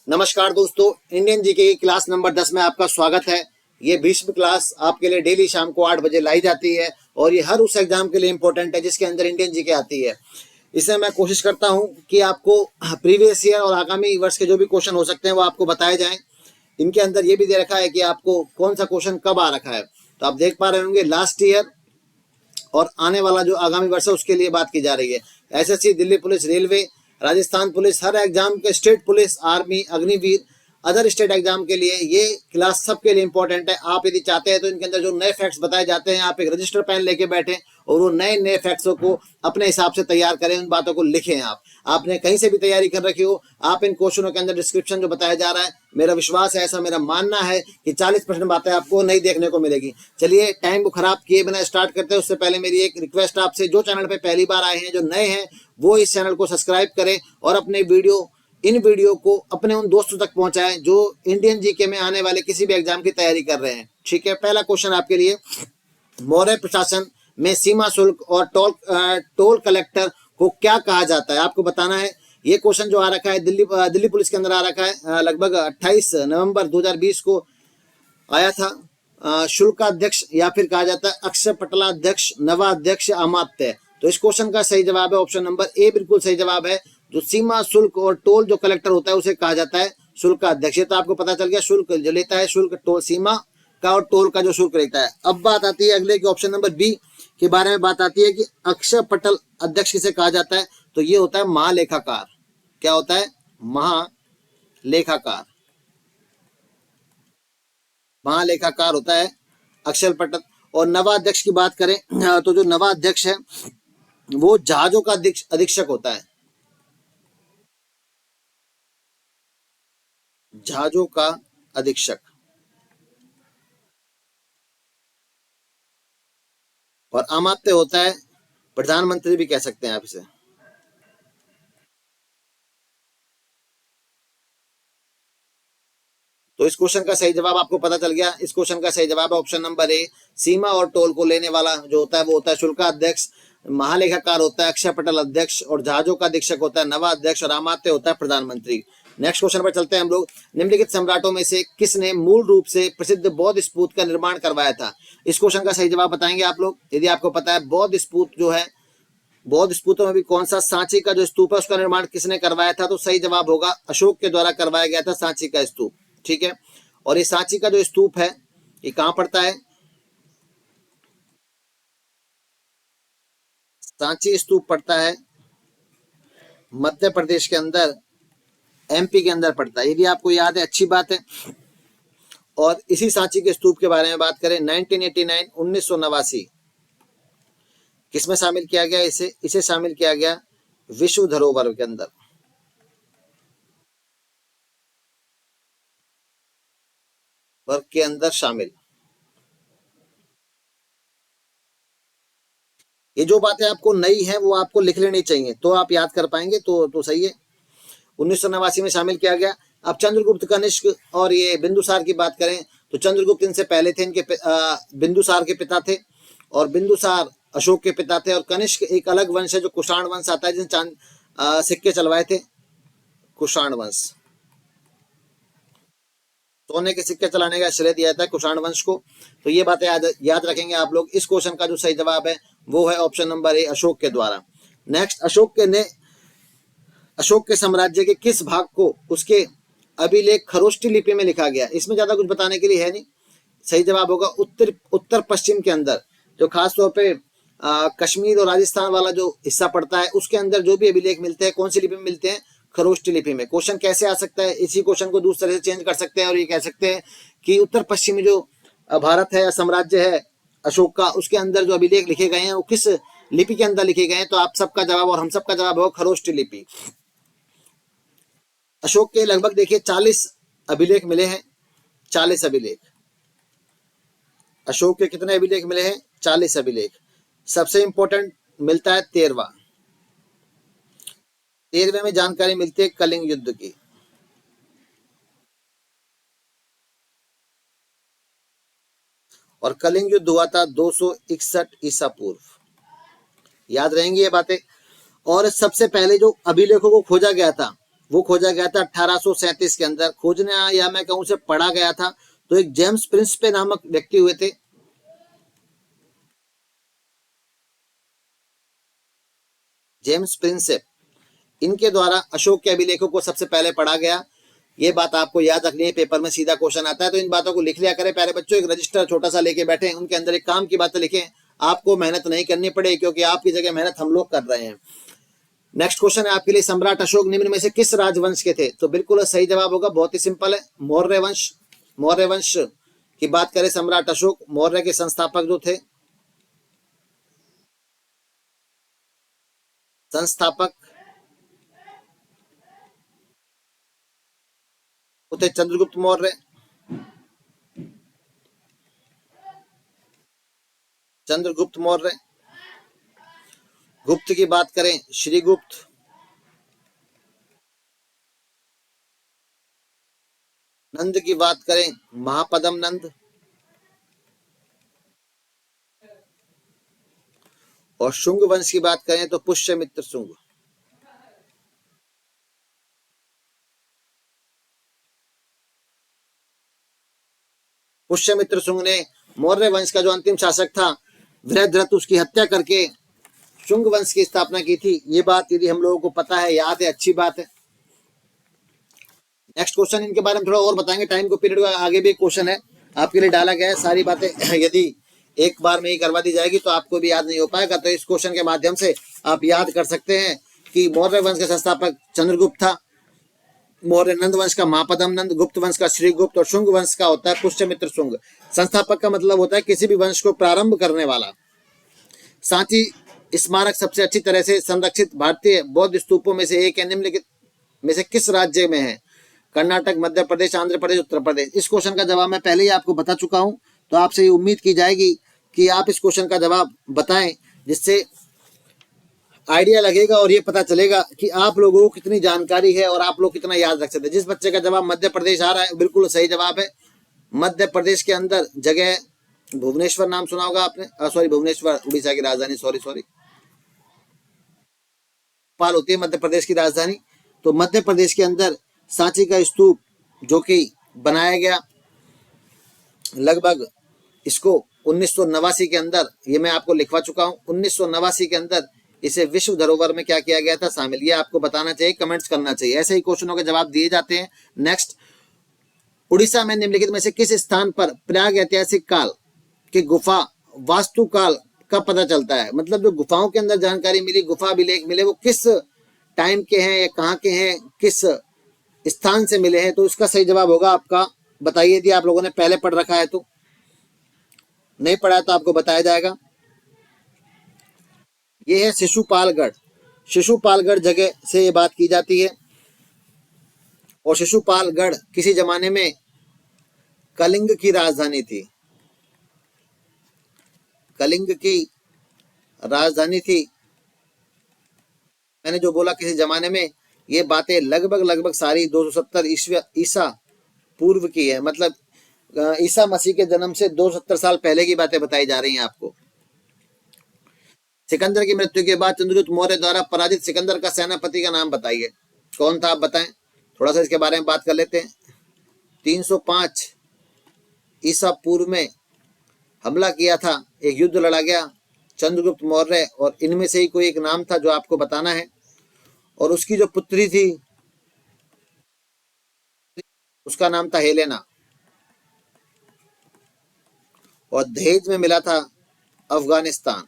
नमस्कार दोस्तों, Indian GK की क्लास नंबर 10 में आपका स्वागत है। ये 20वीं क्लास आपके लिए डेली शाम को 8 बजे लाई जाती है और ये हर उस एग्जाम के लिए इंपॉर्टेंट है जिसके अंदर इंडियन जीके आती है। इसमें मैं कोशिश करता हूं कि आपको प्रीवियस ईयर और आगामी वर्ष के जो भी क्वेश्चन हो सकते हैं वो आपको बताए जाएं। इनके अंदर ये भी दे रखा है कि आपको कौन सा क्वेश्चन कब आ रखा है, तो आप देख पा रहे होंगे लास्ट ईयर और आने वाला जो आगामी वर्ष है उसके लिए बात की जा रही है। SSC, Delhi police, railway, Rajasthan police, हर एग्जाम के, state police, army, Agniveer, other state exam के लिए ये क्लास सबके लिए इंपॉर्टेंट है। आप यदि चाहते हैं तो इनके अंदर जो नए फैक्ट्स बताए जाते हैं, आप एक रजिस्टर पेन लेके बैठे और वो नए फैक्ट्सों को अपने हिसाब से तैयार करें, उन बातों को लिखें। आपने कहीं से भी तैयारी कर रखी हो, आप इन क्वेश्चनों के अंदर डिस्क्रिप्शन जो बताया जा रहा है, मेरा विश्वास है, ऐसा मेरा मानना है कि 40% बातें आपको नहीं देखने को मिलेगी। चलिए टाइम को खराब किए बिना स्टार्ट करते हैं। उससे पहले मेरी एक रिक्वेस्ट आपसे, जो चैनल पे पहली बार आए हैं, जो नए हैं, वो इस चैनल को सब्सक्राइब करें और अपने इन वीडियो को अपने उन दोस्तों तक पहुंचाएं जो इंडियन जीके में आने वाले किसी भी एग्जाम की तैयारी कर रहे हैं। ठीक है, पहला क्वेश्चन आपके लिए, मौर्य प्रशासन में सीमा शुल्क और टोल कलेक्टर को क्या कहा जाता है, आपको बताना है। ये क्वेश्चन जो आ रखा है दिल्ली पुलिस के अंदर आ रखा है, लगभग 28 नवंबर 2020 को आया था। शुल्काध्यक्ष या फिर कहा जाता है अक्षय पटलाध्यक्ष, नवाध्यक्ष, अमात्य। तो इस क्वेश्चन का सही जवाब है ऑप्शन नंबर ए, बिल्कुल सही जवाब है। जो सीमा शुल्क और टोल जो कलेक्टर होता है उसे कहा जाता है शुल्काध्यक्ष। तो आपको पता चल गया, शुल्क जो लेता है, शुल्क टोल सीमा का और टोल का जो शुल्क लेता है। अब बात आती है अगले की, ऑप्शन नंबर बी के बारे में बात आती है कि अक्षय पटल अध्यक्ष किसे कहा जाता है, तो ये होता है महालेखाकार। क्या होता है? महालेखाकार। महालेखाकार होता है अक्षय पटल। और नवाध्यक्ष की बात करें तो जो नवाध्यक्ष है वो जहाजों का अधीक्षक होता है, जहाजों का अधीक्षक। और अमात्य होता है प्रधानमंत्री भी कह सकते हैं आप इसे। तो इस क्वेश्चन का सही जवाब आपको पता चल गया। इस क्वेश्चन का सही जवाब है ऑप्शन नंबर ए, सीमा और टोल को लेने वाला जो होता है वो होता है शुल्काध्यक्ष, महालेखाकार होता है अक्षय पटल अध्यक्ष, और जहाजों का अधीक्षक होता है नवाध्यक्ष, और अमात्य होता है प्रधानमंत्री। नेक्स्ट क्वेश्चन पर चलते हैं हम लोग। निम्नलिखित सम्राटों में से किसने मूल रूप से प्रसिद्ध बौद्ध स्तूप का निर्माण करवाया था? इस क्वेश्चन का सही जवाब बताएंगे आप लोग। यदि आपको पता है बौद्ध स्तूप जो है, बौद्ध स्तूपों में भी कौन सा, सांची का जो स्तूप है उसका निर्माण किसने करवाया था, तो सही जवाब होगा अशोक के द्वारा करवाया गया था सांची का स्तूप। ठीक है, और ये सांची का जो स्तूप है ये कहां पड़ता है? सांची स्तूप पड़ता है मध्य प्रदेश के अंदर, एमपी के अंदर पड़ता है। यदि आपको याद है अच्छी बात है। और इसी सांची के स्तूप के बारे में बात करें, 1989 किसमें शामिल किया गया? इसे शामिल किया गया विश्व धरोहर के अंदर। वर्ग के अंदर शामिल। ये जो बातें आपको नई है वो आपको लिख लेनी चाहिए, तो आप याद कर पाएंगे, तो सही है। 1989 में शामिल किया गया। अब चंद्रगुप्त, कनिष्क और ये बिंदुसार की बात करें तो चंद्रगुप्त इनसे पहले थे, इनके बिंदुसार के पिता थे, और बिंदुसार अशोक के पिता थे। और कनिष्क एक अलग वंश है जो कुषाण वंश आता है, जिसने सिक्के चलवाए थे, कुषाण वंश। सोने के सिक्के चलाने का श्रेय दिया जाता है कुषाण वंश को। तो ये बातें याद रखेंगे आप लोग। इस क्वेश्चन का जो सही जवाब है वो है ऑप्शन नंबर ए, अशोक के द्वारा। नेक्स्ट, अशोक के साम्राज्य के किस भाग को उसके अभिलेख खरोष्टी लिपि में लिखा गया? इसमें ज्यादा कुछ बताने के लिए है नहीं। सही जवाब होगा उत्तर पश्चिम के अंदर, जो खासतौर पे कश्मीर और राजस्थान वाला जो हिस्सा पड़ता है उसके अंदर जो भी अभिलेख मिलते हैं, कौन सी लिपि में मिलते हैं? खरोष्टी लिपि में। क्वेश्चन कैसे आ सकता है? इसी क्वेश्चन को दूसरे तरह से चेंज कर सकते हैं और ये कह सकते हैं कि उत्तर पश्चिमी जो भारत है, साम्राज्य है अशोक का, उसके अंदर जो अभिलेख लिखे गए हैं वो किस लिपि के अंदर लिखे गए हैं? तो आप सबका जवाब और हम सबका जवाब होगा खरोष्टी लिपि। अशोक के लगभग देखिए 40 अभिलेख मिले हैं। 40 अभिलेख। अशोक के कितने अभिलेख मिले हैं? 40 अभिलेख। सबसे इंपॉर्टेंट मिलता है 13वां। 13वें में जानकारी मिलती है कलिंग युद्ध की। और कलिंग युद्ध हुआ था 261 ईसा पूर्व। याद रहेंगी ये बातें। और सबसे पहले जो अभिलेखों को खोजा गया था वो खोजा गया था 1837 के अंदर। खोजना या मैं कहूँ से पढ़ा गया था। तो एक जेम्स प्रिंसपे नामक व्यक्ति हुए थे। जेम्स प्रिंसेप, इनके द्वारा अशोक के अभिलेखों को सबसे पहले पढ़ा गया। ये बात आपको याद रखनी है, पेपर में सीधा क्वेश्चन आता है, तो इन बातों को लिख लिया करें प्यारे बच्चों। एक रजिस्टर छोटा सा लेके बैठे, उनके अंदर एक काम की बातें लिखें, आपको मेहनत नहीं करनी पड़े, क्योंकि आपकी जगह मेहनत हम लोग कर रहे हैं। नेक्स्ट क्वेश्चन है आपके लिए, सम्राट अशोक निम्न में से किस राजवंश के थे? तो बिल्कुल सही जवाब होगा, बहुत ही सिंपल है, मौर्य वंश। मौर्य वंश की बात करें, सम्राट अशोक मौर्य के संस्थापक जो थे, संस्थापक वो थे चंद्रगुप्त मौर्य। चंद्रगुप्त मौर्य। गुप्त की बात करें, श्रीगुप्त। नंद की बात करें, महापदम नंद। और शुंग वंश की बात करें तो पुष्यमित्र शुंग। पुष्यमित्र शुंग ने मौर्य वंश का जो अंतिम शासक था वृहद्रथ, उसकी हत्या करके शुंग वंश की स्थापना की थी। ये बात यदि हम लोगों को पता है, याद है, अच्छी बात है। नेक्स्ट क्वेश्चन इनके बारे में थोड़ा और बताएंगे, टाइम को पीरियड आगे भी क्वेश्चन है आपके लिए डाला गया है। सारी बातें यदि एक बार में ही करवा दी जाएगी तो आपको भी याद नहीं हो पाएगा, तो इस क्वेश्चन के माध्यम से आप याद कर सकते हैं कि मौर्य वंश का संस्थापक चंद्रगुप्त था, मौर्य नंद वंश का महापदम नंद, गुप्त वंश का श्रीगुप्त, और शुंग वंश का होता है पुष्यमित्र शुंग। संस्थापक का मतलब होता है किसी भी वंश को प्रारंभ करने वाला। सांची स्मारक सबसे अच्छी तरह से संरक्षित भारतीय बौद्ध स्तूपों में से एक है, निम्नलिखित में से किस राज्य में है? कर्नाटक, मध्य प्रदेश, आंध्र प्रदेश, उत्तर प्रदेश। इस क्वेश्चन का जवाब मैं पहले ही आपको बता चुका हूं, तो आपसे ये उम्मीद की जाएगी कि आप इस क्वेश्चन का जवाब बताएं, जिससे आइडिया लगेगा और ये पता चलेगा कि आप लोगों को कितनी जानकारी है और आप लोग कितना याद रख सकते हैं। जिस बच्चे का जवाब मध्य प्रदेश आ रहा है, बिल्कुल सही जवाब है। मध्य प्रदेश के अंदर जगह भुवनेश्वर, नाम सुना होगा आपने, सॉरी भुवनेश्वर उड़ीसा की राजधानी, सॉरी भोपाल होती है मध्य प्रदेश की राजधानी। तो मध्य प्रदेश के अंदर सांची का स्तूप जो कि बनाया गया लगभग, इसको 1989 के अंदर, ये मैं आपको लिखवा चुका हूँ, 1989 के अंदर इसे विश्व धरोहर में क्या किया गया था, शामिल। ये आपको बताना चाहिए, कमेंट्स करना चाहिए, ऐसे ही क्वेश्चनों के जवाब दिए जाते हैं। नेक्स्ट, उड़ीसा में निम्नलिखित में से किस स्थान पर प्रयाग ऐतिहासिक काल की गुफा वास्तुकाल का पता चलता है? मतलब जो गुफाओं के अंदर जानकारी मिली, गुफा अभिलेख मिले, वो किस टाइम के हैं या कहाँ के हैं, किस स्थान से मिले हैं? तो इसका सही जवाब होगा आपका, बताइए यदि आप लोगों ने पहले पढ़ रखा है, तो नहीं पढ़ा है तो आपको बताया जाएगा। ये है शिशुपालगढ़। शिशुपालगढ़ जगह से ये बात की जाती है। और शिशुपालगढ़ किसी जमाने में कलिंग की राजधानी थी। कलिंग की राजधानी थी। मैंने जो बोला किसी जमाने में, ये बातें लगभग लगभग सारी 270 ईसा पूर्व की है। मतलब ईसा मसीह के जन्म से 270 साल पहले की बातें बताई जा रही हैं आपको। सिकंदर की मृत्यु के बाद चंद्रगुप्त मौर्य द्वारा पराजित सिकंदर का सेनापति का नाम बताइए, कौन था, आप बताएं। थोड़ा सा इसके बारे में बात कर लेते हैं। 305 ईसा पूर्व में हमला किया था, एक युद्ध लड़ा गया चंद्रगुप्त मौर्य, और इनमें से ही कोई एक नाम था जो आपको बताना है। और उसकी जो पुत्री थी उसका नाम था हेलेना, और दहेज में मिला था अफगानिस्तान।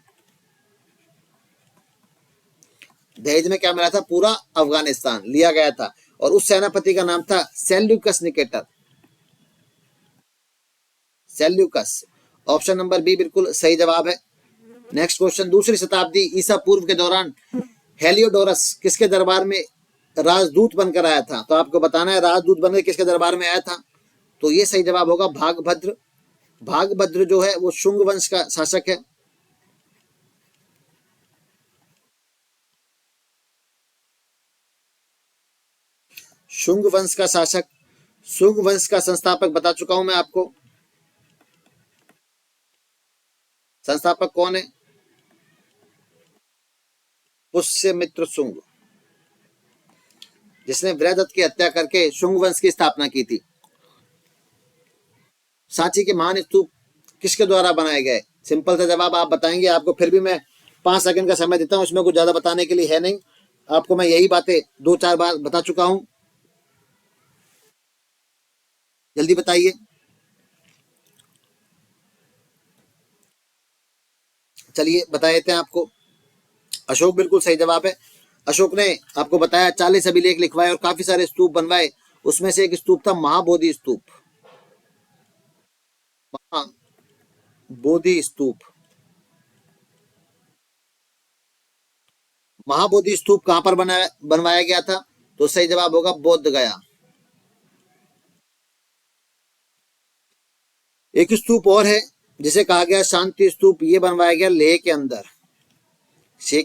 दहेज में क्या मिला था? पूरा अफगानिस्तान लिया गया था। और उस सेनापति का नाम था Seleucus Nicator. Seleucus, option number B बिल्कुल सही जवाब है। नेक्स्ट क्वेश्चन, दूसरी शताब्दी ईसा पूर्व के दौरान हेलियोडोरस किसके दरबार में राजदूत बनकर आया था? तो आपको बताना है राजदूत बनकर किसके दरबार में आया था। तो ये सही जवाब होगा भागभद्र। भागभद्र जो है वो शुंग वंश का शासक है। शुंग वंश का शासक, शुंग वंश का संस्थापक बता चुका हूं मैं आपको। संस्थापक कौन है? पुष्यमित्र शुंग। जिसने वृहदत्त की हत्या करके शुंग वंश की स्थापना की थी। सांची के महान स्तूप किसके द्वारा बनाए गए? सिंपल सा जवाब आप बताएंगे, आपको फिर भी मैं 5 सेकंड का समय देता हूं, इसमें कुछ ज्यादा बताने के लिए है नहीं, आपको मैं यही बातें 2-4 बार बता चुका हूं। जल्दी बताइए। चलिए बता देते हैं आपको। अशोक बिल्कुल सही जवाब है। अशोक ने आपको बताया 40 अभिलेख लिखवाए और काफी सारे स्तूप बनवाए, उसमें से एक स्तूप था महाबोधि स्तूप। महाबोधि स्तूप। महाबोधि स्तूप कहां पर बनवाया गया था? तो सही जवाब होगा बोध गया। एक स्तूप और है जिसे कहा गया शांति स्तूप, ये बनवाया गया लेह के अंदर। लेह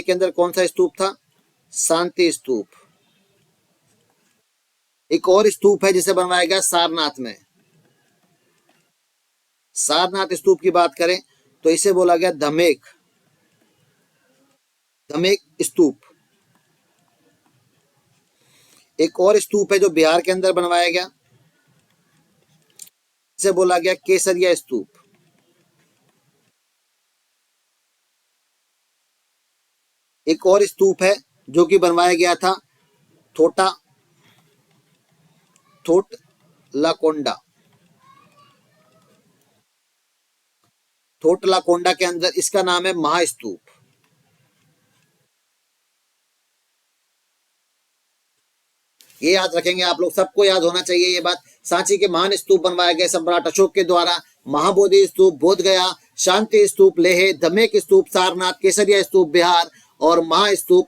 के अंदर कौन सा स्तूप था? शांति स्तूप। एक और स्तूप है जिसे बनवाया गया सारनाथ में। सारनाथ स्तूप की बात करें तो इसे बोला गया धमेक, धमेक स्तूप। एक और स्तूप है जो बिहार के अंदर बनवाया गया, इसे बोला गया केसरिया स्तूप। एक और स्तूप है जो कि बनवाया गया था थोटलाकोंडा। थोटलाकोंडा के अंदर इसका नाम है महास्तूप। ये याद रखेंगे आप लोग, सबको याद होना चाहिए ये बात। सांची के महान स्तूप बनवाए गए सम्राट अशोक के द्वारा। महाबोधि स्तूप बोध गया, शांति स्तूप लेह, धमेक स्तूप सारनाथ, केसरिया स्तूप बिहार और महास्तूप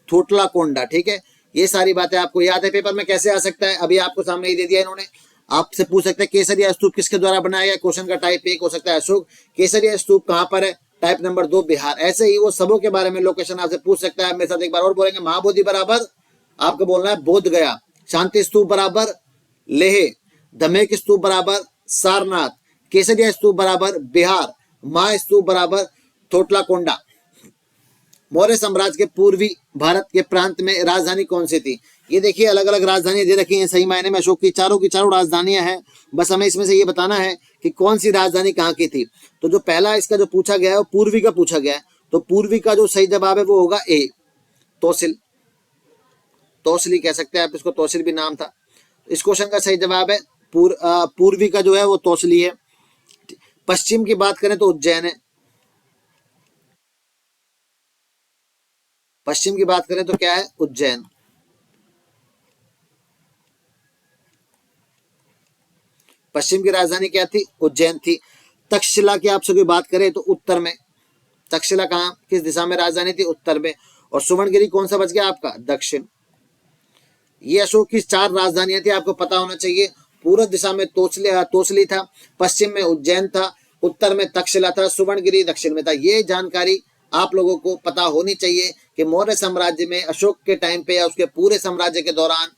थोटलाकोंडा। ठीक है, ये सारी बातें आपको याद है। पेपर में कैसे आ सकता है? अभी आपको सामने ही दे दिया इन्होंने। आपसे पूछ सकते हैं केसरिया स्तूप किसके द्वारा बनाया गया? क्वेश्चन का टाइप एक हो सकता है अशोक। केसरिया स्तूप कहां पर है? Type number 2 Bihar. ऐसे ही वो सबों के बारे में लोकेशन आपसे पूछ सकता है। मेरे साथ एक बार और बोलेंगे, महाबोधि बराबर आपको बोलना है बोध गया, शांति स्तूप बराबर लेह, धमेक स्तूप बराबर सारनाथ, केसरिया स्तूप बराबर बिहार, महा स्तूप बराबर थोटलाकोंडा। मौर्य साम्राज्य के पूर्वी भारत के प्रांत में राजधानी कौन सी थी? ये देखिए अलग अलग राजधानियां दे रखी हैं, सही मायने में अशोक की चारों राजधानियां हैं। बस हमें इसमें से ये बताना है कि कौन सी राजधानी कहाँ की थी। तो जो पहला इसका जो पूछा गया है वो पूर्वी का पूछा गया है, तो पूर्वी का जो सही जवाब है वो होगा ए, तोसिल। तोसली कह सकते हैं आप इसको, तोसिल भी नाम था। इस क्वेश्चन का सही जवाब है पूर्वी का जो है वो तोसली है। पश्चिम की बात करें तो उज्जैन है। पश्चिम की बात करें तो क्या है? उज्जैन। पश्चिम की राजधानी क्या थी? उज्जैन थी। तक्षशिला की आपसे कोई बात करें तो उत्तर में। तक्षशिला कहाँ किस दिशा में राजधानी थी? उत्तर में। और सुवर्णगिरी कौन सा बच गया आपका? दक्षिण। ये अशोक की 4 राजधानियां थी, आपको पता होना चाहिए। पूर्व दिशा में तोसली था, पश्चिम में उज्जैन था, उत्तर में तक्षशिला था, सुवर्णगिरी दक्षिण में था। ये जानकारी आप लोगों को पता होनी चाहिए कि मौर्य साम्राज्य में अशोक के टाइम पे या उसके पूरे साम्राज्य के दौरान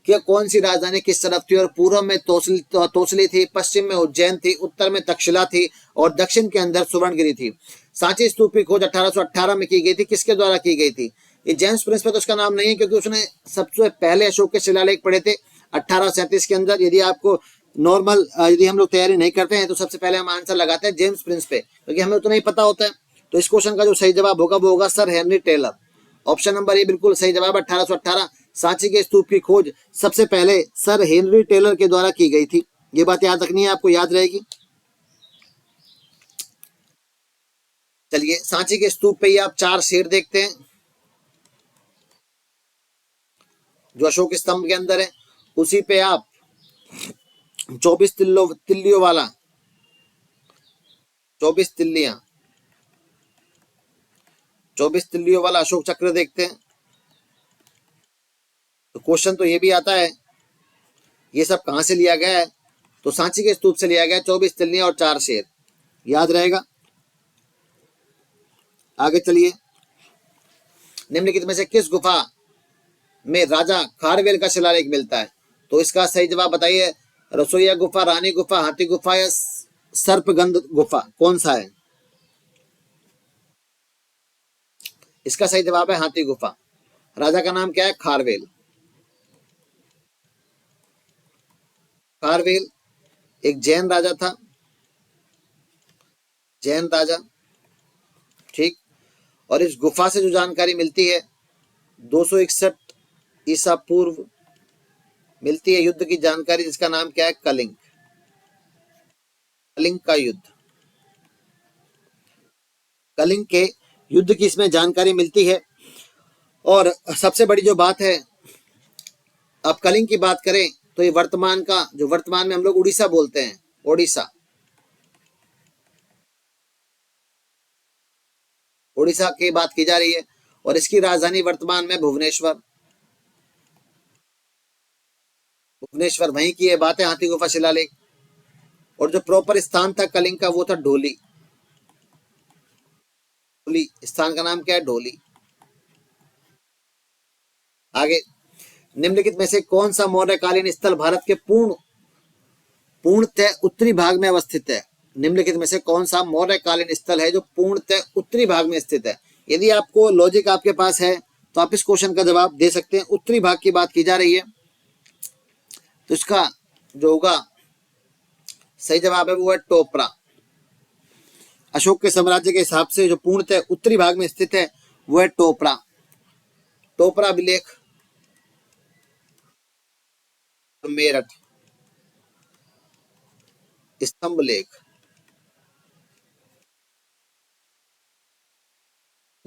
कि कौन सी राजधानी किस तरफ थी। और पूर्व में तोसली थी, पश्चिम में उज्जैन थी, उत्तर में तक्षशिला थी और दक्षिण के अंदर सुवर्णगिरी थी। सांची स्तूप की खोज 1818 में की गई थी। किसके द्वारा की गई थी? ये जेम्स प्रिंस पे तो उसका नाम नहीं है क्योंकि उसने सबसे पहले अशोक के शिलालेख पढ़े थे 1837 के अंदर। यदि आपको नॉर्मल यदि हम लोग तैयारी नहीं करते हैं तो सबसे पहले हम आंसर लगाते हैं जेम्स प्रिंस पे, क्योंकि हमें उतना ही पता होता है। तो इस क्वेश्चन का जो सही जवाब होगा वो होगा sir Henry Taylor. Option number A बिल्कुल सही जवाब। 1818 सांची के स्तूप की खोज सबसे पहले सर हेनरी टेलर के द्वारा की गई थी। ये बात याद रखनी है, आपको याद रहेगी। चलिए सांची के स्तूप पे ही आप 4 शेर देखते हैं जो अशोक स्तंभ के अंदर है। उसी पे आप 24 तिल्लियों वाला 24 तिल्लियां 24 तिल्लियों वाला अशोक चक्र देखते हैं। तो क्वेश्चन तो ये भी आता है ये सब कहां से लिया गया है? तो सांची के स्तूप से लिया गया। 24 तिल्लियां और 4 शेर, याद रहेगा। आगे चलिए, निम्नलिखित में से किस गुफा में राजा खारवेल का शिलालेख मिलता है? तो इसका सही जवाब बताइए। रसोईया गुफा, रानी गुफा, हाथी गुफा या सर्पगंध गुफा, कौन सा है? इसका सही जवाब है हाथी गुफा। राजा का नाम क्या है? खारवेल। खारवेल एक जैन राजा था, जैन राजा, ठीक। और इस गुफा से जो जानकारी मिलती है 261 ईसा पूर्व मिलती है युद्ध की जानकारी, जिसका नाम क्या है? कलिंग। कलिंग का युद्ध, कलिंग के युद्ध की इसमें जानकारी मिलती है। और सबसे बड़ी जो बात है, अब कलिंग की बात करें तो ये वर्तमान का, जो वर्तमान में हम लोग उड़ीसा बोलते हैं, ओडिशा, उड़ीसा की बात की जा रही है। और इसकी राजधानी वर्तमान में भुवनेश्वर, भुवनेश्वर वहीं की है बात है, हाथी गुफा शिलालेख। और जो प्रॉपर स्थान था कलिंग का वो था ढोली। ढोली स्थान का नाम क्या है? ढोली। आगे, निम्नलिखित में से कौन सा मौर्यकालीन स्थल भारत के पूर्णतः उत्तरी भाग में अवस्थित है? निम्नलिखित में से कौन सा मौर्यकालीन स्थल है जो पूर्णतः उत्तरी भाग में स्थित है? यदि आपको लॉजिक आपके पास है तो आप इस क्वेश्चन का जवाब दे सकते हैं। उत्तरी भाग की बात की जा रही है तो इसका जो होगा सही जवाब है वो है टोपरा। अशोक के साम्राज्य के हिसाब से जो पूर्णतः उत्तरी भाग में स्थित है वो है टोपरा। टोपरा अभिलेख, मेरठ स्तंभ लेख,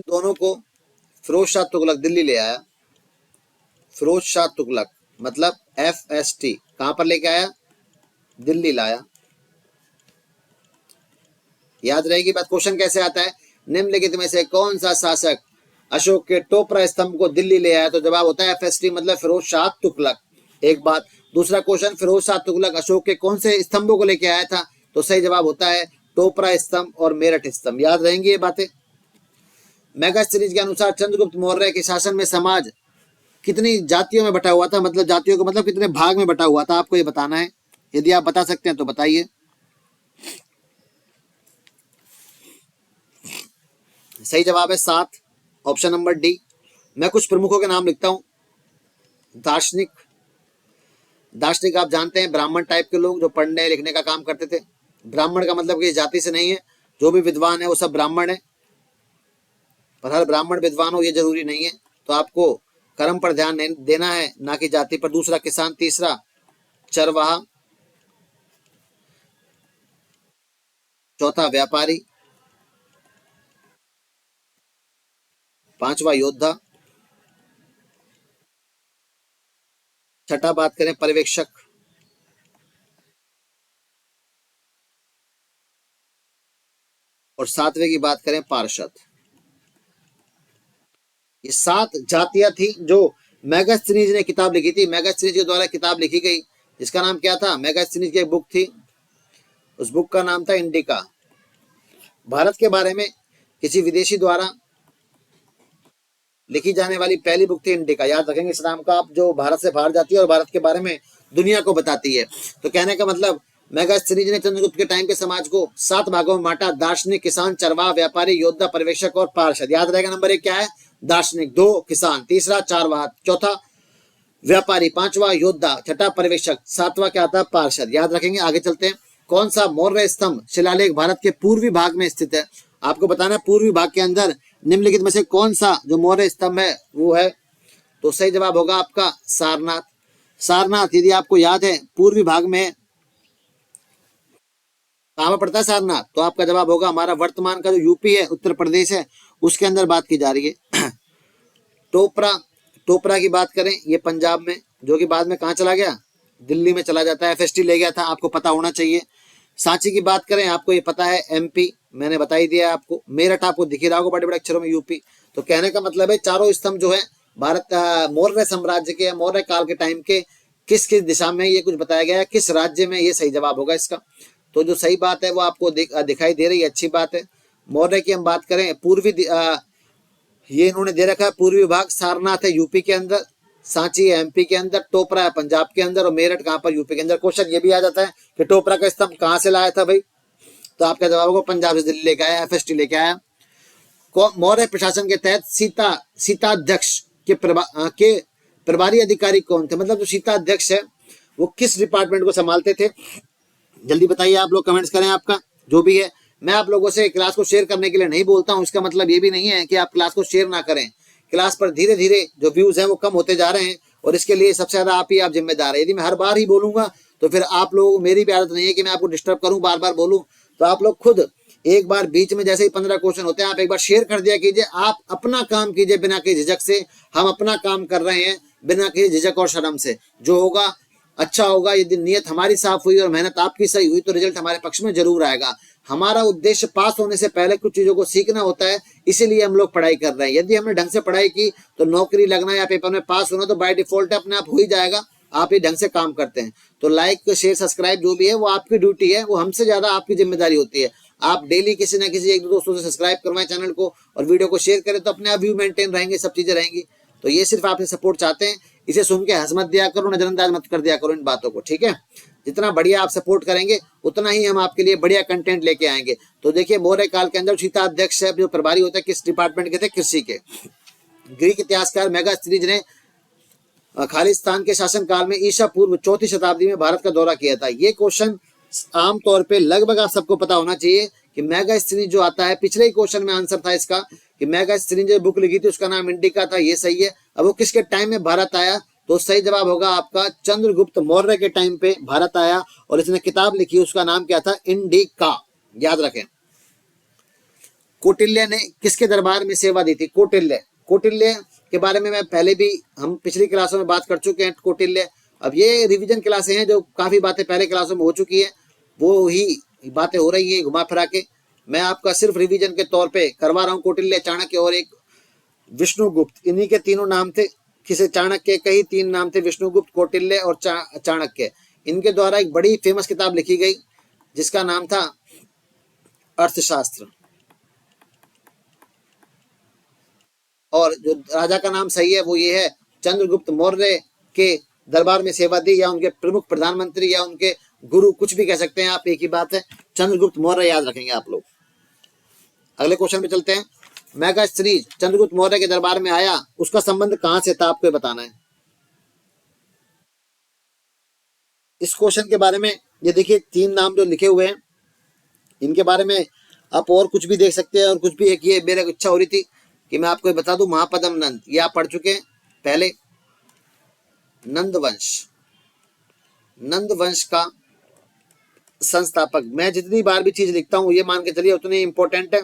दोनों को फिरोज शाह तुगलक दिल्ली ले आया। फिरोज शाह तुगलक मतलब FST कहां पर लेके आया? दिल्ली लाया। याद रहेगी बात। क्वेश्चन कैसे आता है? निम्नलिखित में से कौन सा शासक अशोक के टोपरा स्तंभ को दिल्ली ले आया? तो जवाब होता है FST मतलब फिरोज शाह तुगलक। एक बात। दूसरा क्वेश्चन, फिरोज शाह तुगलक अशोक के कौन से स्तंभों को लेके आया था? तो सही जवाब होता है टोपरा स्तंभ और मेरठ स्तंभ। याद रहेंगी ये बातें। मेगा सीरीज के अनुसार चंद्रगुप्त मौर्य के शासन में समाज कितनी जातियों में बटा हुआ था? मतलब जातियों को मतलब कितने भाग में बटा हुआ था, आपको ये बताना है। यदि आप बता सकते हैं तो बताइए। सही जवाब है 7, ऑप्शन नंबर डी। मैं कुछ प्रमुखों के नाम लिखता हूं। दार्शनिक, दार्शनिक आप जानते हैं ब्राह्मण टाइप के लोग जो पढ़ने लिखने का काम करते थे। ब्राह्मण का मतलब कि जाति से नहीं है, जो भी विद्वान है वो सब ब्राह्मण है, पर हर ब्राह्मण विद्वान हो ये जरूरी नहीं है। तो आपको कर्म पर ध्यान देना है, ना कि जाति पर। दूसरा किसान, तीसरा चरवाहा, चौथा व्यापारी, पांचवा योद्धा, छठा बात करें पर्यवेक्षक, और सातवें की बात करें पार्षद। ये 7 जातियां थी जो मैगस्थनीज ने किताब लिखी थी। मैगस्थनीज के द्वारा किताब लिखी गई जिसका नाम क्या था? मैगस्थनीज की एक बुक थी, उस बुक का नाम था इंडिका। भारत के बारे में किसी विदेशी द्वारा लिखी जाने वाली पहली बुक थी इंडिका। याद रखेंगे इस नाम का आप, जो भारत से बाहर जाती है और भारत के बारे में दुनिया को बताती है। तो कहने का मतलब मैगस्थनीज ने चंद्रगुप्त के टाइम के समाज को 7 भागों में बांटा। दार्शनिक, किसान, चरवाहा, व्यापारी, योद्धा, पर्यवेक्षक और पार्षद। याद रहेगा नंबर 1 क्या है? दार्शनिक, 2 किसान, तीसरा चरवाहा, चौथा व्यापारी, पांचवा योद्धा, छठा पर्यवेक्षक, सातवां क्या आता है? पार्षद। याद रखेंगे। आगे चलते हैं। कौन सा मौर्य स्तंभ शिलालेख भारत के पूर्वी भाग में स्थित है? आपको बताना है पूर्वी भाग के अंदर निम्नलिखित में से कौन सा जो मौर्य स्तंभ है वो है? तो सही जवाब होगा आपका सारनाथ। सारनाथ यदि आपको याद है पूर्वी भाग में कहां पर पड़ता है सारनाथ? तो आपका जवाब होगा हमारा वर्तमान का जो यूपी है, उत्तर प्रदेश है, उसके अंदर बात की जा रही है। टोपरा, टोपरा की बात करें ये पंजाब में, जो कि बाद में कहाँ चला गया? दिल्ली में चला जाता है। FST ले गया था, आपको पता होना चाहिए। सांची की बात करें आपको ये पता है MP, मैंने बता ही दिया आपको। मेरठ आपको दिख ही रहा होगा बड़े बड़े अक्षरों में UP। तो कहने का मतलब है चारों स्तंभ जो है भारत मौर्य साम्राज्य के, मौर्य काल के टाइम के किस किस दिशा में ये कुछ बताया गया है, किस राज्य में, ये सही जवाब होगा इसका। तो जो सही बात है वो आपको दिखाई दे रही है, अच्छी बात है। मौर्य की हम बात करें पूर्वी, ये इन्होंने दे रखा है पूर्वी भाग। सारनाथ है UP के अंदर, सांची है MP के अंदर, टोपरा है पंजाब के अंदर और मेरठ कहां पर? UP के अंदर। क्वेश्चन ये भी आ जाता है कि टोपरा का स्तंभ कहां से लाया था भाई? तो आपका जवाब होगा पंजाब से दिल्ली लेके आया, FST लेके आया। मौर्य प्रशासन के तहत सीताध्यक्ष के प्रभारी अधिकारी कौन थे, मतलब जो सीता अध्यक्ष है वो किस डिपार्टमेंट को संभालते थे। जल्दी बताइए आप लोग, कमेंट्स करें आपका जो भी है। मैं आप लोगों से क्लास को शेयर करने के लिए नहीं बोलता हूं, इसका मतलब ये भी नहीं है कि आप क्लास को शेयर ना करें। क्लास पर धीरे धीरे जो व्यूज हैं वो कम होते जा रहे हैं और इसके लिए सबसे ज्यादा आप जिम्मेदार है। यदि मैं हर बार ही बोलूंगा तो फिर आप लोग, मेरी भी आदत नहीं है कि मैं आपको डिस्टर्ब करूं, बार बार बोलूं। तो आप लोग खुद एक बार बीच में जैसे ही 15 क्वेश्चन होते हैं आप एक बार शेयर कर दिया कीजिए, आप अपना काम कीजिए बिना किसी झिझक से। हम अपना काम कर रहे हैं बिना किसी झिझक और शर्म से, जो होगा अच्छा होगा। यदि नियत हमारी साफ हुई और मेहनत आपकी सही हुई तो रिजल्ट हमारे पक्ष में जरूर आएगा। हमारा उद्देश्य पास होने से पहले कुछ चीजों को सीखना होता है, इसीलिए हम लोग पढ़ाई कर रहे हैं। यदि हमने ढंग से पढ़ाई की तो नौकरी लगना या पेपर में पास होना तो बाय डिफॉल्ट अपने आप हो ही जाएगा। आप ये ढंग से काम करते हैं तो लाइक शेयर सब्सक्राइब जो भी है वो आपकी ड्यूटी है, वो हमसे ज्यादा आपकी जिम्मेदारी होती है। आप डेली किसी ना किसी एक दो दोस्तों से सब्सक्राइब करवाएं चैनल को और वीडियो को शेयर करें तो अपने आप व्यू मेंटेन रहेंगे, सब चीजें रहेंगी। तो ये सिर्फ आपसे सपोर्ट चाहते हैं, इसे सुन के हंस मत दिया करो, नजरअंदाज मत कर दिया करो इन बातों को, ठीक है। जितना बढ़िया आप सपोर्ट करेंगे उतना ही हम आपके लिए बढ़िया कंटेंट लेके आएंगे। तो देखिए मौर्य काल के अंदर सीता अध्यक्ष है जो प्रभारी होता है किस डिपार्टमेंट के थे, कृषि के। ग्रीक इतिहासकार मेगास्थनीज ने खालिस्तान के शासनकाल में ईसा पूर्व 4वीं शताब्दी में भारत का दौरा किया था। ये क्वेश्चन आमतौर पे लगभग आप सबको पता होना चाहिए कि मेगास्थनीज जो आता है, पिछले ही क्वेश्चन में आंसर था इसका कि मेगास्थनीज जो बुक लिखी थी उसका नाम इंडिका था, ये सही है। अब वो किसके टाइम में भारत आया, तो सही जवाब होगा आपका चंद्रगुप्त मौर्य के टाइम पे भारत आया और इसने किताब लिखी, उसका नाम क्या था, इंडिका, याद रखें। कौटिल्य ने किसके दरबार में सेवा दी थी, कौटिल्य के बारे में मैं पहले भी हम पिछली क्लासों में बात कर चुके हैं कौटिल्य। अब ये रिवीजन क्लासें हैं, जो काफी बातें पहले क्लासों में हो चुकी है वो ही बातें हो रही है घुमा फिरा के। मैं आपका सिर्फ रिवीजन के तौर पे करवा रहा हूँ। कौटिल्य, चाणक्य और एक विष्णुगुप्त, इन्हीं के तीनों नाम थे। किसे चाणक्य के ही 3 नाम थे, विष्णुगुप्त, कौटिल्य और चाणक्य। इनके द्वारा एक बड़ी फेमस किताब लिखी गई जिसका नाम था अर्थशास्त्र। और जो राजा का नाम सही है वो ये है, चंद्रगुप्त मौर्य के दरबार में सेवा दी, या उनके प्रमुख प्रधानमंत्री या उनके गुरु, कुछ भी कह सकते हैं आप, एक ही बात है, चंद्रगुप्त मौर्य याद रखेंगे आप लोग। अगले क्वेश्चन पे चलते हैं। मेगास्थनीज चंद्रगुप्त मौर्य के दरबार में आया, उसका संबंध कहां से था आपको बताना है। इस क्वेश्चन के बारे में ये देखिए 3 नाम जो लिखे हुए हैं, इनके बारे में आप और कुछ भी देख सकते हैं और कुछ भी है कि ये मेरे इच्छा हो रही थी कि मैं आपको बता दूं। महापद्म नंद, ये आप पढ़ चुके हैं पहले। नंद वंश का संस्थापक, मैं जितनी बार भी चीज लिखता हूं ये मान के चलिए उतनी इंपॉर्टेंट है।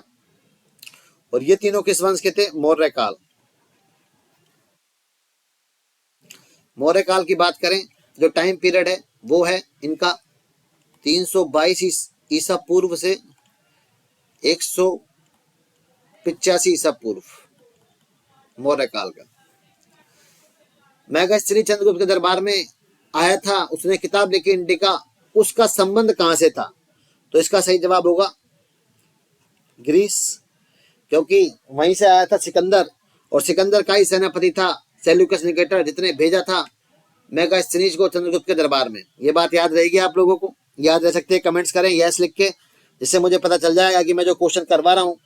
और ये तीनों किस वंश के थे, मौर्य काल। मौर्य काल की बात करें, जो टाइम पीरियड है वो है इनका 322 ईसा पूर्व से 185 ईसा पूर्व, मौर्य काल का। मेगास्थनी चंद्रगुप्त के दरबार में आया था, उसने किताब लिखी इंडिका, उसका संबंध कहां से था, तो इसका सही जवाब होगा ग्रीस, क्योंकि वहीं से आया था सिकंदर, और सिकंदर का ही सेनापति था सेल्यूकस निकेटर, जितने भेजा था मेगास्थनीज को चंद्रगुप्त के दरबार में। ये बात याद रहेगी आप लोगों को, याद रह सकते हैं, कमेंट्स करें यस लिख के, जिससे मुझे पता चल जाएगा कि मैं जो क्वेश्चन करवा रहा हूँ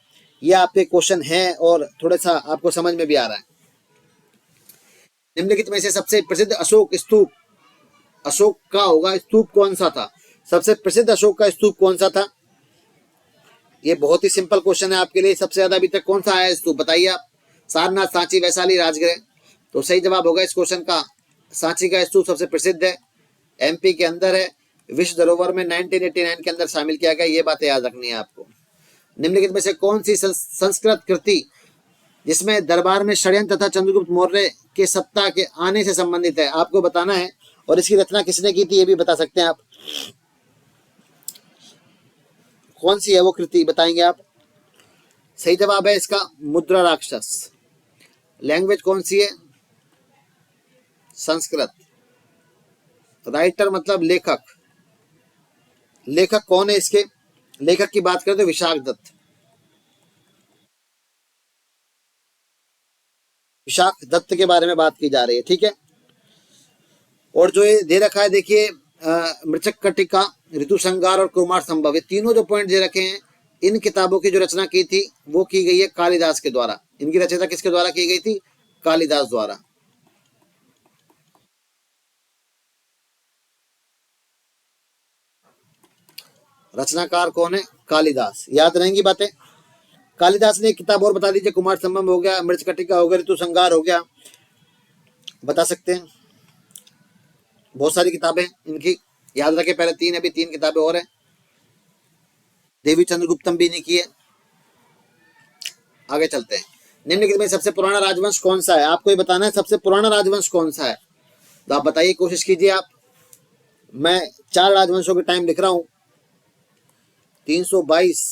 ये आपके क्वेश्चन है और थोड़ा सा आपको समझ में भी आ रहा है। निम्नलिखित में से सबसे प्रसिद्ध अशोक स्तूप, अशोक का होगा स्तूप कौन सा था, सबसे प्रसिद्ध अशोक का स्तूप कौन सा था। ये बहुत ही सिंपल क्वेश्चन है आपके लिए। सबसे ज्यादा अभी तक कौन सा आया स्तूप बताइए आप, सारनाथ, सांची, वैशाली, राजगृह। तो सही जवाब होगा इस क्वेश्चन का सांची का स्तूप सबसे प्रसिद्ध है, एमपी के अंदर है, विश्व धरोहर में 1989 के अंदर शामिल किया गया। ये बातें याद रखनी है आपको। निम्नलिखित में से कौन सी संस्कृत कृति जिसमें दरबार में षड्यंत्र तथा चंद्रगुप्त मौर्य के सत्ता के आने से संबंधित है, आपको बताना है। और इसकी रचना किसने की थी ये भी बता सकते हैं आप। कौन सी है वो कृति बताएंगे आप। सही जवाब है इसका मुद्रा राक्षस। लैंग्वेज कौन सी है, संस्कृत। राइटर मतलब लेखक, लेखक कौन है इसके, लेखक की बात करें तो विशाख दत्त। विशाख दत्त के बारे में बात की जा रही है, ठीक है। और जो ये दे रखा है देखिए, मृचक कटिका, ऋतु संगार और कुमार संभव, ये तीनों जो पॉइंट दे रखे हैं, इन किताबों की जो रचना की थी वो की गई है कालिदास के द्वारा। इनकी रचना किसके द्वारा की गई थी, कालिदास द्वारा। रचनाकार कौन है? कालिदास। याद रहेंगी बातें। कालिदास ने एक किताब और बता दीजिए। कुमार संभव हो गया, मृच्छकटिका हो गया, ऋतु संहार हो गया, बता सकते हैं। बहुत सारी किताबें इनकी, याद रखें। पहले तीन, अभी तीन किताबें और हैं। देवी चंद्रगुप्तम भी नहीं की है। आगे चलते हैं। निम्नलिखित में सबसे पुराना राजवंश कौन सा है? आपको ये बताना है सबसे पुराना राजवंश कौन सा है। तो आप बताइए, कोशिश कीजिए आप। मैं 4 राजवंशों के टाइम लिख रहा हूं। 322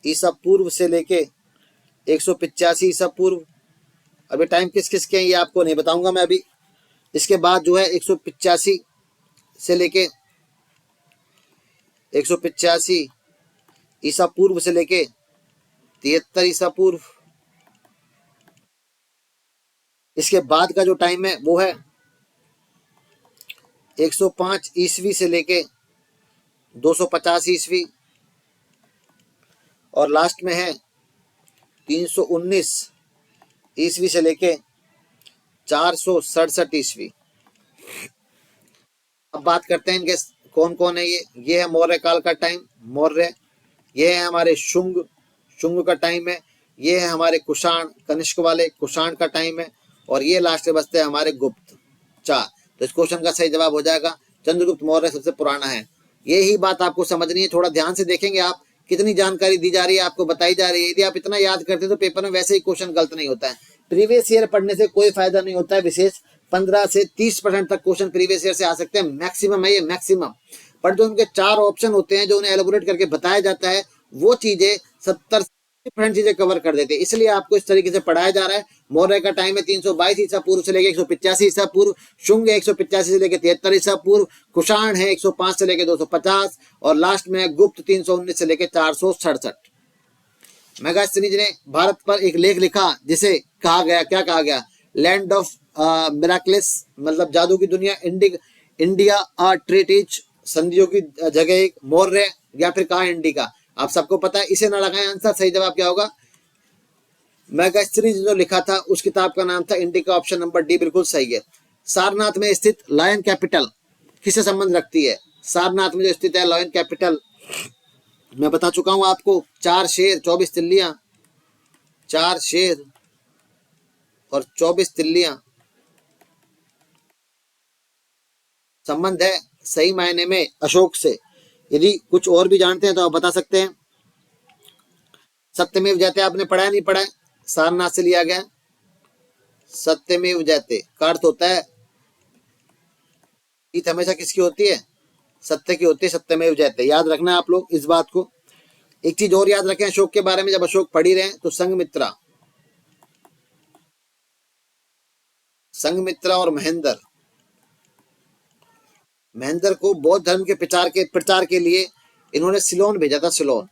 ईसा पूर्व से लेके 185 ईसा पूर्व। अभी टाइम किस किस के हैं ये आपको नहीं बताऊंगा मैं अभी। इसके बाद जो है 185 से लेके 185 ईसा पूर्व से लेके 73 ईसा पूर्व। इसके बाद का जो टाइम है वो है 105 ईस्वी से लेके 250 ईस्वी। और लास्ट में है 319 ईस्वी से लेके 467 ईस्वी। अब बात करते हैं इनके कौन कौन है। ये है मौर्य काल का टाइम, मौर्य। ये है हमारे शुंग, शुंग का टाइम है। ये है हमारे कुषाण, कनिष्क वाले, कुषाण का टाइम है। और ये लास्ट में बचते हैं हमारे गुप्त, 4। तो इस क्वेश्चन का सही जवाब हो जाएगा चंद्रगुप्त मौर्य सबसे पुराना है। यही बात आपको समझनी है। थोड़ा ध्यान से देखेंगे आप, कितनी जानकारी दी जा रही है, आपको बताई जा रही है। यदि आप इतना याद करते तो पेपर में वैसे ही क्वेश्चन गलत नहीं होता है। प्रीवियस ईयर पढ़ने से कोई फायदा नहीं होता है। विशेष 15 से 30% तक क्वेश्चन प्रीवियस ईयर से आ सकते हैं, मैक्सिमम है ये, मैक्सिमम। पर जो उनके 4 ऑप्शन होते हैं जो उन्हें एलोबोरेट करके बताया जाता है, वो चीजें 70% चीजें कवर कर देते हैं। इसलिए आपको इस तरीके से पढ़ाया जा रहा है। मौर्य का टाइम है 322 ईसा पूर्व से लेकर 185 ईसा पूर्व। शुंग है 185 से लेकर 73 ईसा पूर्व। कुषाण है 105 से लेकर 250। और लास्ट में है गुप्त 319 से लेकर 467। मेगास्थनीज ने भारत पर एक लेख लिखा जिसे कहा गया, क्या कहा गया? लैंड ऑफ मिराकल्स, मतलब जादू की दुनिया। इंडिया ट्रीटीज, संधियों की जगह एक। मौर्य या फिर कहा इंडिका, आप सबको पता है। इसे ना लगाएं आंसर। सही जवाब क्या होगा? मेगास्थनीज जो लिखा था उस किताब का नाम था इंडिका। ऑप्शन नंबर डी बिल्कुल सही है। सारनाथ में स्थित लायन कैपिटल किससे संबंध रखती है? सारनाथ में जो स्थित है लायन कैपिटल, मैं बता चुका हूं आपको। 4 शेर 24 तिल्लियां, 4 शेर और 24 तिल्लियां। संबंध है सही मायने में अशोक से। यदि कुछ और भी जानते हैं तो आप बता सकते हैं। सत्यमेव जयते आपने पढ़ा है, नहीं पढ़ा है? सारनाथ से लिया गया। सत्यमेव जयते का अर्थ होता है जीत हमेशा किसकी होती है? सत्य की होती है। सत्यमेव जयते, याद रखना है आप लोग इस बात को। एक चीज और याद रखें अशोक के बारे में, जब अशोक पढ़ ही रहे हैं तो संघमित्रा, संघमित्रा और महेंद्र, महेंद्र को बौद्ध धर्म के प्रचार के लिए इन्होंने सिलोन भेजा था। सिलोन।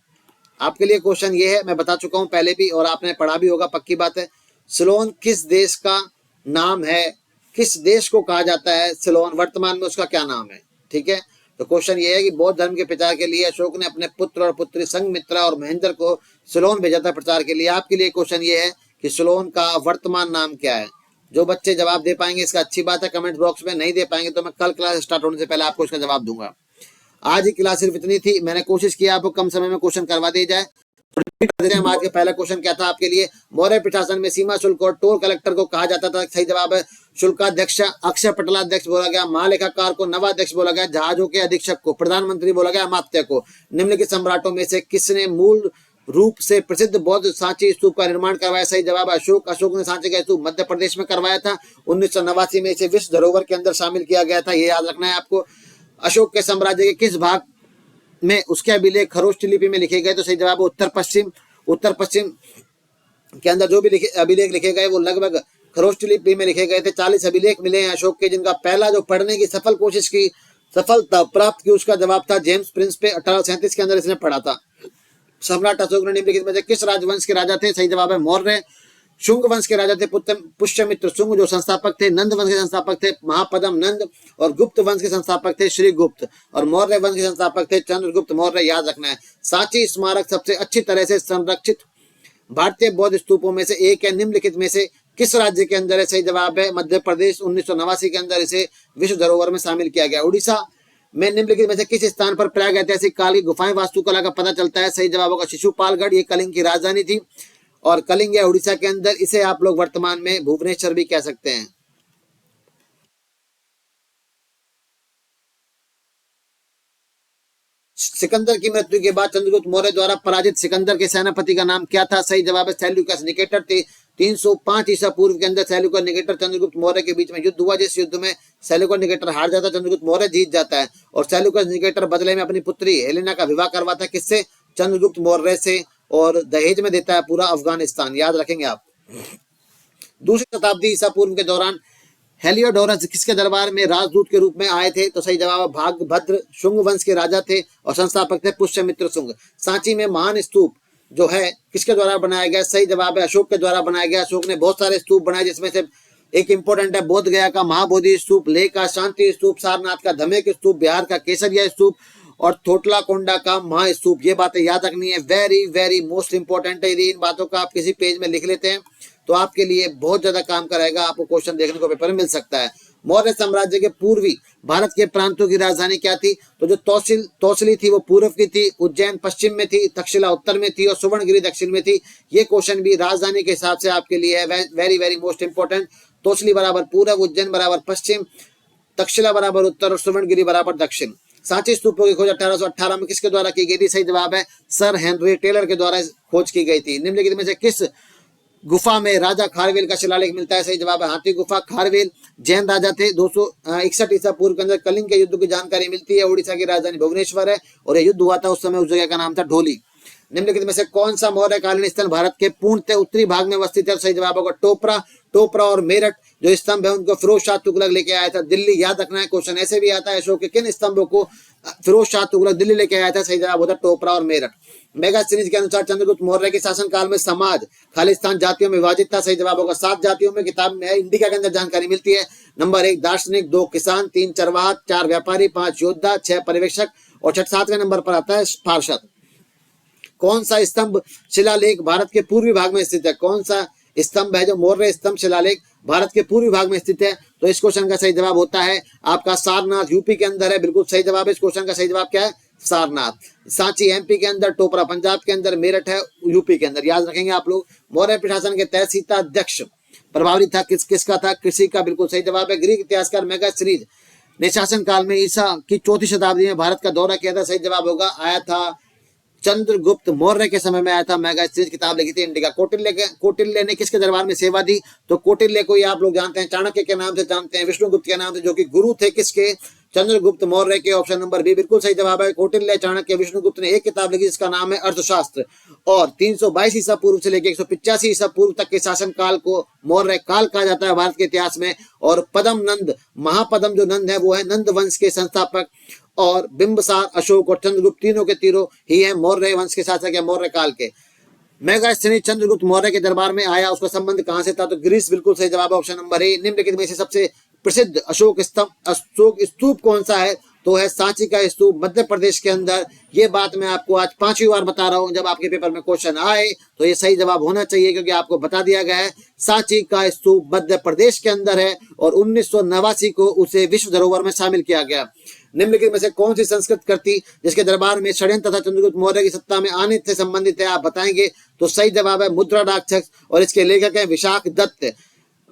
आपके लिए क्वेश्चन ये है, मैं बता चुका हूं पहले भी और आपने पढ़ा भी होगा, पक्की बात है। सिलोन किस देश का नाम है? किस देश को कहा जाता है सिलोन? वर्तमान में उसका क्या नाम है? ठीक है। तो क्वेश्चन ये है कि बौद्ध धर्म के प्रचार के लिए अशोक ने अपने पुत्र और पुत्री संघमित्रा और महेंद्र को सिलोन भेजा था प्रचार के लिए। आपके लिए क्वेश्चन ये है कि सिलोन का वर्तमान नाम क्या है? जो बच्चे जवाब दे पाएंगे इसका अच्छी बात है, कमेंट बॉक्स में। नहीं दे पाएंगे तो मैं कल क्लास स्टार्ट होने से पहले आपको इसका जवाब दूंगा। आज की क्लास सिर्फ इतनी थी। मैंने कोशिश किया आपको कम समय में क्वेश्चन करवा दी जाए। हम आज का पहला क्वेश्चन क्या था आपके लिए? मौर्य प्रशासन में सीमा शुल्क और टोल कलेक्टर को कहा जाता था। सही जवाब है शुल्काध्यक्ष, अक्षय पटलाध्यक्ष बोला गया, महालेखाकार को नवाध्यक्ष बोला गया, जहाजों के अधीक्षक को प्रधानमंत्री बोला गया, अमात्य को। निम्नलिखित सम्राटों में से किसने मूल रूप से प्रसिद्ध बौद्ध सांची स्तूप का निर्माण करवाया? सही जवाब अशोक। अशोक ने सांची का स्तूप मध्य प्रदेश में करवाया था। 1989 में इसे विश्व धरोहर के अंदर शामिल किया गया था। ये याद रखना है आपको। अशोक के साम्राज्य के किस भाग में उसके अभिलेख खरोष्ट लिपि में लिखे गए? तो सही जवाब उत्तर पश्चिम। उत्तर पश्चिम के अंदर जो भी अभिलेख लिखे गए वो लगभग खरोष्ट लिपि में लिखे गए थे। 40 अभिलेख मिले हैं अशोक के, जिनका पहला जो पढ़ने की सफलता प्राप्त की उसका जवाब था जेम्स प्रिंस पे। 1837 के अंदर इसने पढ़ा था। सम्राट अशोक ने निम्नलिखित में से किस राजवंश के राजा थे? सही जवाब है मौर्य। शुंग वंश के राजा थे पुष्यमित्र शुंग जो संस्थापक थे। नंद वंश के संस्थापक थे महापद्म नंद। और गुप्त वंश के संस्थापक थे श्री गुप्त। और मौर्य वंश के संस्थापक थे चंद्रगुप्त मौर्य। याद रखना है। सांची स्मारक सबसे अच्छी तरह से संरक्षित भारतीय बौद्ध स्तूपों में से एक है। निम्नलिखित में से किस राज्य के अंदर है? सही जवाब है मध्य प्रदेश। 1989 के अंदर इसे विश्व धरोहर में शामिल किया गया। उड़ीसा में निम्नलिखित में से किस स्थान पर प्राग ऐतिहासिक काल की गुफाएं वास्तुकला का पता चलता है? सही जवाब होगा शिशुपालगढ़। ये कलिंग की राजधानी थी और कलिंग है उड़ीसा के अंदर। इसे आप लोग वर्तमान में भुवनेश्वर भी कह सकते हैं। सिकंदर की मृत्यु के बाद चंद्रगुप्त मौर्य द्वारा पराजित सिकंदर के सेनापति का नाम क्या था? सही जवाब है सेल्यूकस निकेटर थे। 305 ईसा पूर्व के अंदर सेल्यूकस निकेटर चंद्रगुप्त मौर्य के बीच में युद्ध हुआ, जिस युद्ध में सेल्यूकस निकेटर हार जाता, चंद्रगुप्त मौर्य जीत जाता है और सेल्यूकस निकेटर बदले में अपनी पुत्री हेलेना का विवाह करवाता है। किससे? चंद्रगुप्त मौर्य से। और दहेज में देता है पूरा अफगानिस्तान, याद रखेंगे आप। दूसरी शताब्दी ईसा पूर्व के दौरान हेलियोडोरस किसके दरबार में राजदूत के रूप में आए थे? तो सही जवाब भागभद्र शुंग वंश के राजा थे और संस्थापक थे पुष्यमित्र शुंग। सांची में महान स्तूप जो है किसके द्वारा बनाया गया? सही जवाब है अशोक के द्वारा बनाया गया। अशोक ने बहुत सारे स्तूप बनाए, जिसमें से एक इंपॉर्टेंट है बोध गया का महाबोधि स्तूप, लेह का शांति स्तूप, सारनाथ का धमेक स्तूप, बिहार का केसरिया स्तूप और थोटला कोंडा का महास्तूप। ये बातें याद रखनी है, वेरी वेरी मोस्ट इंपॉर्टेंट है। यदि इन बातों का आप किसी पेज में लिख लेते हैं तो आपके लिए बहुत ज्यादा काम करेगा, आपको क्वेश्चन देखने को पेपर में मिल सकता है। मौर्य साम्राज्य के पूर्वी भारत के प्रांतों की राजधानी क्या थी? तो जो तौसली थी वो पूर्व की थी, उज्जैन पश्चिम में थी, तक्षशिला उत्तर में थी और सुवर्णगिरी दक्षिण में थी। ये क्वेश्चन भी राजधानी के हिसाब से आपके लिए है, वेरी वेरी मोस्ट इंपॉर्टेंट। तौसली बराबर पूर्व, उज्जैन बराबर पश्चिम, तक्षशिला बराबर उत्तर और सुवर्णगिरी बराबर दक्षिण। सांची स्तूपों की खोज 1818 में किसके द्वारा की गई थी? सही जवाब है सर हेनरी टेलर के द्वारा खोज की गई थी। निम्नलिखित में से किस गुफा में राजा खारवेल का शिलालेख मिलता है? सही जवाब है हाथी गुफा। खारवेल जैन राजा थे। 261 ईसा पूर्व के अंदर कलिंग के युद्ध की जानकारी मिलती है। उड़ीसा की राजधानी भुवनेश्वर है और यह युद्ध हुआ था, उस समय उस जगह का नाम था ढोली। निम्नलिखित में से कौन सा मौर्यकालीन स्थल भारत के पूर्णतः उत्तरी भाग में अवस्थित है? सही जवाब होगा टोपरा। टोपरा और मेरठ जो स्तंभ है उनको फिरोज शाह तुगलक लेके आया था दिल्ली, याद रखना है। क्वेश्चन ऐसे भी आता है अशोक के किन स्तंभों को फिरोज शाह तुगलक दिल्ली लेके आया था? सही जवाब होता टोपरा और मेरठ। मेगा सीरीज के अनुसार चंद्रगुप्त मौर्य के शासनकाल में समाज खालिस्तान जातियों में विभाजित था। सही जवाब होगा 7 जातियों में। किताब में इंडिका के अंदर जानकारी मिलती है। नंबर 1 दार्शनिक, 2 किसान, 3 चरवाहा, 4 व्यापारी, 5 योद्धा, 6 पर्यवेक्षक और 7वें नंबर पर आता है पार्षद। कौन सा स्तंभ शिलालेख भारत के पूर्वी भाग में स्थित है? कौन सा स्तंभ है जो मौर्य स्तंभ शिलालेख भारत के पूर्वी भाग में स्थित है? तो इस क्वेश्चन का सही जवाब होता है आपका सारनाथ, यूपी के अंदर है। बिल्कुल सही जवाब है। इस क्वेश्चन का सही जवाब क्या है? सारनाथ। सांची एमपी के अंदर, टोपरा पंजाब के अंदर, मेरठ है यूपी के अंदर, याद रखेंगे आप लोग। मौर्य प्रशासन के तहत सीता अध्यक्ष प्रभावी था, किसका था? कृषि का। बिल्कुल सही जवाब है। ग्रीक इतिहासकार मेगा सीरीज ने शासन काल में ईसा की 4वीं शताब्दी में भारत का दौरा किया था। सही जवाब होगा आया था चंद्रगुप्त मौर्य के समय में आया था। मेगा सीरीज किताब लिखी थी इंडिका। कौटिल्य ने किसके दरबार में सेवा दी? तो कौटिल्य को आप लोग जानते हैं चाणक्य के नाम से जानते हैं, विष्णुगुप्त के नाम से, जो कि गुरु थे किसके? चंद्रगुप्त मौर्य के। ऑप्शन नंबर बी बिल्कुल सही जवाब है। कौटिल्य, चाणक्य, विष्णुगुप्त ने एक किताब लिखी जिसका नाम है अर्थशास्त्र और 322 ईसा पूर्व से लेकर 185 ईसा पूर्व तक के शासन काल को मौर्य काल कहा जाता है भारत के इतिहास में। और पदम नंद, महापदम जो नंद है वो है नंद वंश के संस्थापक और बिंबसार, अशोक और चंद्रगुप्त तीनों के तीनों ही है मौर्य वंश के शासक या मौर्य काल के। मेगास्थनीज चंद्रगुप्त मौर्य के दरबार में आया, उसका संबंध कहां से था? तो ग्रीस। बिल्कुल सही जवाब ऑप्शन नंबर ए। निम्नलिखित में से सबसे प्रसिद्ध अशोक स्तूप कौन सा है? तो है सांची का स्तूप मध्य प्रदेश के अंदर। ये बात मैं आपको आज 5वीं बार बता रहा हूं, जब आपके पेपर में क्वेश्चन आए तो ये सही जवाब होना चाहिए, क्योंकि आपको बता दिया गया है सांची का स्तूप मध्य प्रदेश के अंदर है और 1989 को उसे विश्व धरोहर में शामिल किया गया। निम्नलिखित में से कौन सी संस्कृत कृति जिसके दरबार में षड्यंत्र तथा चंद्रगुप्त मौर्य की सत्ता में आने से संबंधित है, आप बताएंगे? तो सही जवाब है मुद्रा राक्षस और इसके लेखक है विशाख दत्त।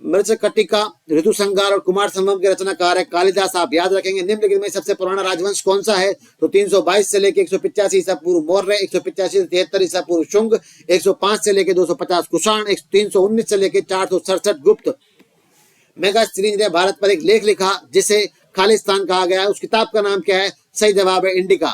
मृच्छकटिका, ऋतु संहार और कुमार संभव के रचनाकार है कालिदास, आप याद रखेंगे। निम्नलिखित में सबसे पुराना राजवंश कौन सा है? तो 322 से लेकर 185 ईसा पूर्व मौर्य, 185 से 73 ईसा पूर्व शुंग, 105 से लेकर 250 कुषाण, 319 से लेकर 467 गुप्त। मेगा सीरीज ने भारत पर एक लेख लिखा जिसे खालिस्तान कहा गया है, उस किताब का नाम क्या है? सही जवाब है इंडिका।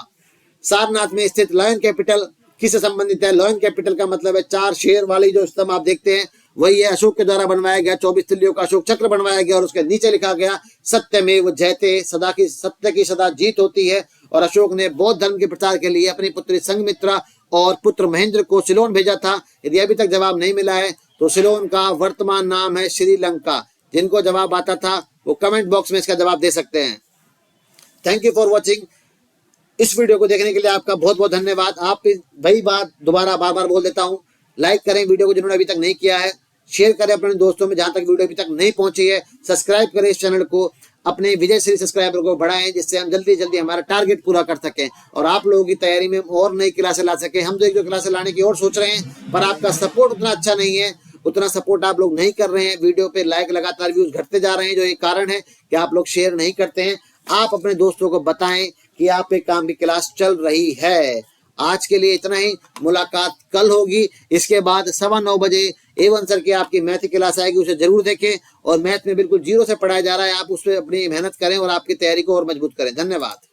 सारनाथ में स्थित लॉयन कैपिटल किससे संबंधित है? लॉयन कैपिटल का मतलब है 4 शेर वाली जो स्तंभ आप देखते हैं वही है, अशोक के द्वारा बनवाया गया। 24 तिल्लियों का अशोक चक्र बनवाया गया और उसके नीचे लिखा गया सत्यमेव जयते, सत्य की सदा जीत होती है। और अशोक ने बौद्ध धर्म के प्रचार के लिए अपनी पुत्री संघमित्रा और पुत्र महेंद्र को सिलोन भेजा था। यदि अभी तक जवाब नहीं मिला है तो सिलोन का वर्तमान नाम है श्रीलंका। जिनको जवाब आता था वो कमेंट बॉक्स में इसका जवाब दे सकते हैं। Thank you for watching. इस वीडियो को देखने के लिए आपका बहुत बहुत धन्यवाद। आप वही बात दोबारा बार बार बोल देता हूँ, लाइक करें वीडियो को जिन्होंने अभी तक नहीं किया है, शेयर करें अपने दोस्तों में जहां तक वीडियो अभी तक नहीं पहुंची है। सब्सक्राइब करें इस चैनल को, अपने विजय श्री सब्सक्राइबर को बढ़ाएं, जिससे हम जल्दी जल्दी हमारा टारगेट पूरा कर सकें और आप लोगों की तैयारी में और नई क्लासें ला सकें। हम तो एक दो क्लासें लाने की और सोच रहे हैं, पर आपका सपोर्ट उतना अच्छा नहीं है, उतना सपोर्ट आप लोग नहीं कर रहे हैं। वीडियो पे लाइक लगातार व्यूज घटते जा रहे हैं, जो एक कारण है कि आप लोग शेयर नहीं करते हैं। आप अपने दोस्तों को बताएं कि आप एक काम की क्लास चल रही है। आज के लिए इतना ही, मुलाकात कल होगी। इसके बाद 9:15 बजे A1 सर की आपकी मैथ की क्लास आएगी, उसे जरूर देखें। और मैथ में बिल्कुल जीरो से पढ़ाया जा रहा है, आप उस पर अपनी मेहनत करें और आपकी तैयारी को और मजबूत करें। धन्यवाद।